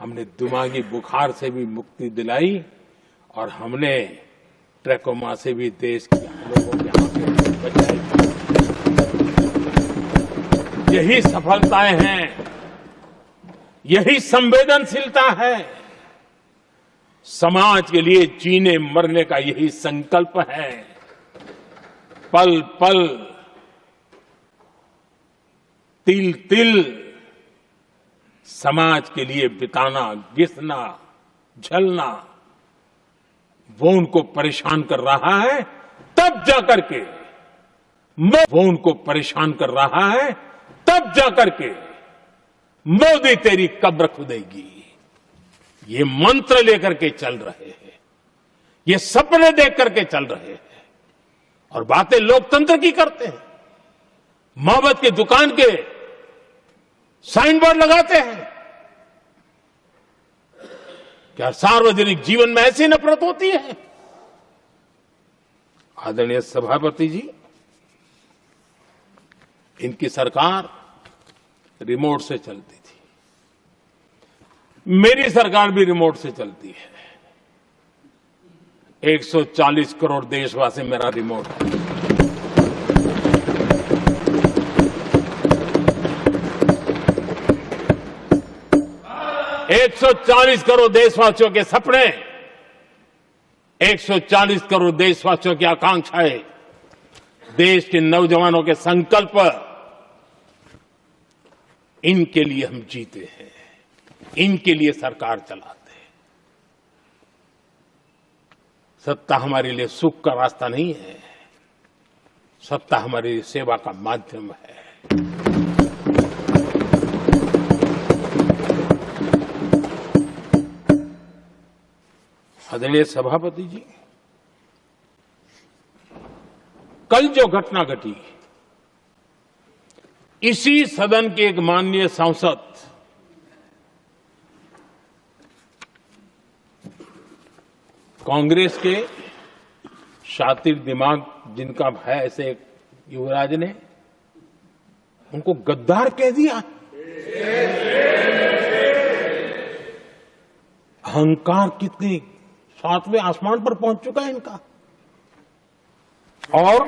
हमने दिमागी बुखार से भी मुक्ति दिलाई और हमने ट्रैकोमा से भी देश के लोगों की आंखें बचाई। यही सफलताएं हैं, यही संवेदनशीलता है। समाज के लिए जीने मरने का यही संकल्प है। पल पल, तिल तिल समाज के लिए बिताना, घिसना, झलना, वो उनको परेशान कर रहा है। तब जाकर के वो उनको परेशान कर रहा है, तब जाकर के मोदी तेरी कब्र खुदेगी। ये मंत्र लेकर के चल रहे हैं, ये सपने देख करके चल रहे हैं और बातें लोकतंत्र की करते हैं। मोहब्बत की दुकान के साइन बोर्ड लगाते हैं। क्या सार्वजनिक जीवन में ऐसी नफरत होती है? आदरणीय सभापति जी, इनकी सरकार रिमोट से चलती थी, मेरी सरकार भी रिमोट से चलती है। 140 करोड़ देशवासी मेरा रिमोट है। एक 140 करोड़ देशवासियों के सपने, 140 करोड़ देशवासियों की आकांक्षाएं, देश के नौजवानों के संकल्प, इनके लिए हम जीते हैं, इनके लिए सरकार चलाते हैं। सत्ता हमारे लिए सुख का रास्ता नहीं है, सत्ता हमारे लिए सेवा का माध्यम है। आदरणीय सभापति जी, कल जो घटना घटी, इसी सदन के एक माननीय सांसद कांग्रेस के शातिर दिमाग जिनका है, ऐसे एक युवराज ने उनको गद्दार कह दिया। अहंकार कितनी सातवें आसमान पर पहुंच चुका है इनका। और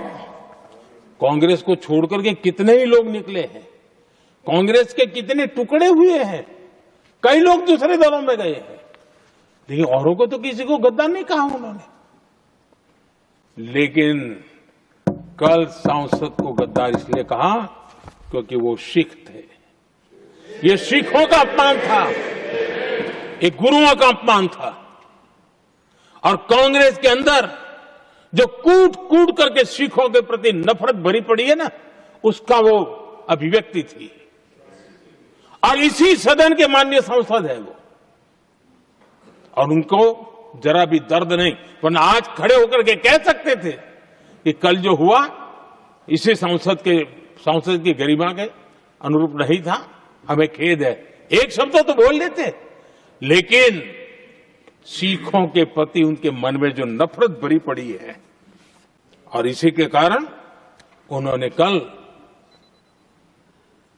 कांग्रेस को छोड़कर के कितने ही लोग निकले हैं, कांग्रेस के कितने टुकड़े हुए हैं, कई लोग दूसरे दलों में गए हैं, लेकिन औरों को तो किसी को गद्दार नहीं कहा उन्होंने। लेकिन कल सांसद को गद्दार इसलिए कहा क्योंकि वो सिख थे। ये सिखों का अपमान था, ये गुरुओं का अपमान था। और कांग्रेस के अंदर जो कूट कूट करके सिखों के प्रति नफरत भरी पड़ी है ना, उसका वो अभिव्यक्ति थी। और इसी सदन के माननीय सांसद है वो, और उनको जरा भी दर्द नहीं, वरना आज खड़े होकर के कह सकते थे कि कल जो हुआ इसी सांसद की गरिमा के अनुरूप नहीं था, हमें खेद है। एक शब्द तो बोल लेते, लेकिन सिखों के प्रति उनके मन में जो नफरत भरी पड़ी है, और इसी के कारण उन्होंने कल,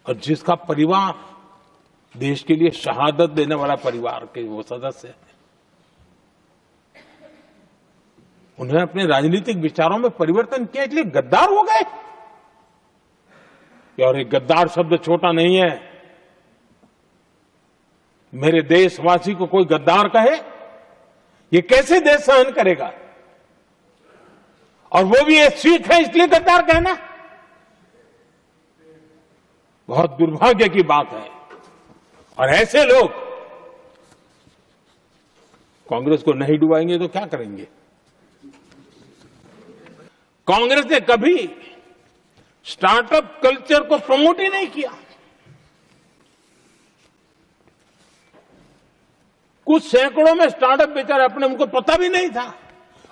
और जिसका परिवार देश के लिए शहादत देने वाला परिवार के वो सदस्य हैं, उन्होंने अपने राजनीतिक विचारों में परिवर्तन किया, इसलिए गद्दार हो गए। और एक गद्दार शब्द छोटा नहीं है। मेरे देशवासी को कोई गद्दार कहे, ये कैसे देश सहन करेगा? और वो भी एक सिख है इसलिए गद्दार कहना बहुत दुर्भाग्य की बात है। और ऐसे लोग कांग्रेस को नहीं डुबाएंगे तो क्या करेंगे? कांग्रेस ने कभी स्टार्टअप कल्चर को प्रमोट ही नहीं किया। कुछ सैकड़ों में स्टार्टअप बेचारे अपने, उनको पता भी नहीं था।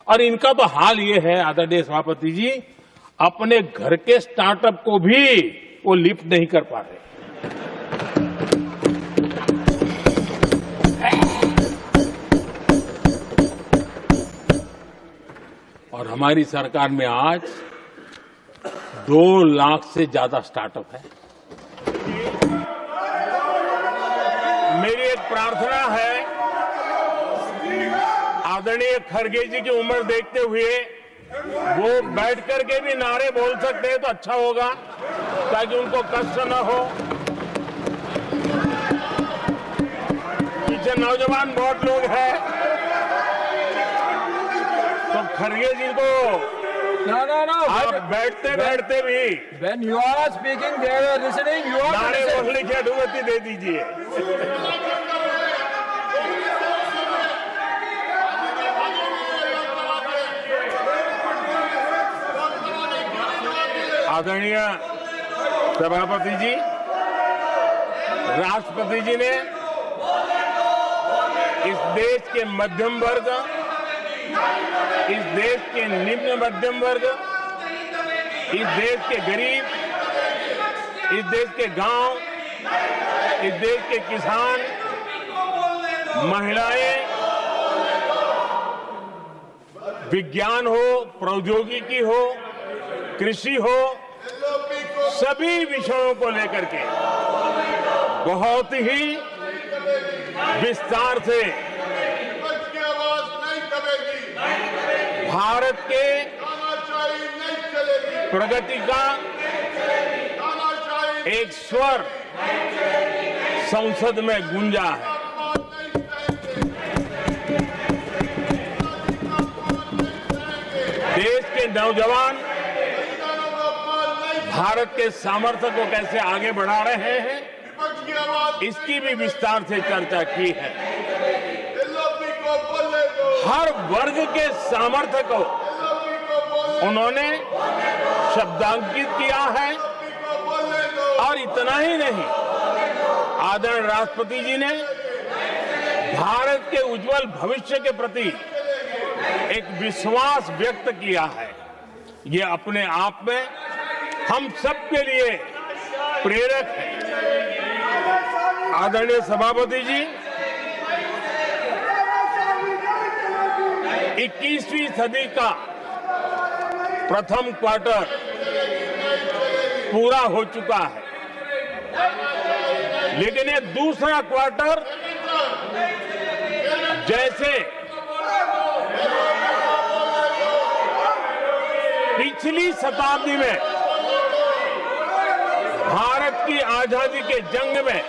और इनका तो हाल ये है आदरणीय सभापति जी, अपने घर के स्टार्टअप को भी वो लिफ्ट नहीं कर पा रहे। और हमारी सरकार में आज 2 लाख से ज्यादा स्टार्टअप है। मेरी एक प्रार्थना है, आदरणीय खड़गे जी की उम्र देखते हुए वो बैठ करके भी नारे बोल सकते हैं तो अच्छा होगा, ताकि उनको कष्ट न हो। पीछे नौजवान बहुत लोग हैं, तो खड़गे जी को No. आप बैठते बैठते भी When you are speaking, they are listening. You are नारे listening. बोलने की अनुमति दे दीजिए। आदरणीय सभापति जी, राष्ट्रपति जी ने इस देश के मध्यम वर्ग, इस देश के निम्न मध्यम वर्ग, इस देश के गरीब, इस देश के गांव, इस देश के किसान, महिलाएं, विज्ञान हो, प्रौद्योगिकी हो, कृषि हो, सभी विषयों को लेकर के बहुत ही विस्तार से भारत के प्रगति का एक स्वर संसद में गूंजा है। देश के नौजवान भारत के सामर्थ्य को कैसे आगे बढ़ा रहे हैं, इसकी भी विस्तार से चर्चा की है। हर वर्ग के सामर्थ्य को उन्होंने शब्दांकित किया है, और इतना ही नहीं, आदरणीय राष्ट्रपति जी ने भारत के उज्जवल भविष्य के प्रति एक विश्वास व्यक्त किया है। ये अपने आप में हम सबके लिए प्रेरक है। आदरणीय सभापति जी, 21वीं सदी का प्रथम क्वार्टर पूरा हो चुका है, लेकिन ये दूसरा क्वार्टर जैसे पिछली शताब्दी में भारत की आजादी के जंग में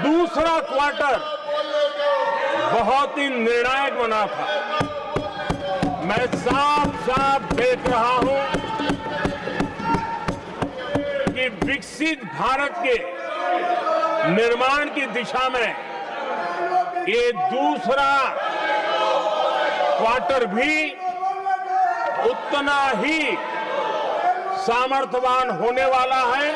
दूसरा क्वार्टर बहुत ही निर्णायक बना था। मैं साफ साफ देख रहा हूं कि विकसित भारत के निर्माण की दिशा में ये दूसरा क्वार्टर भी उतना ही सामर्थ्यवान होने वाला है।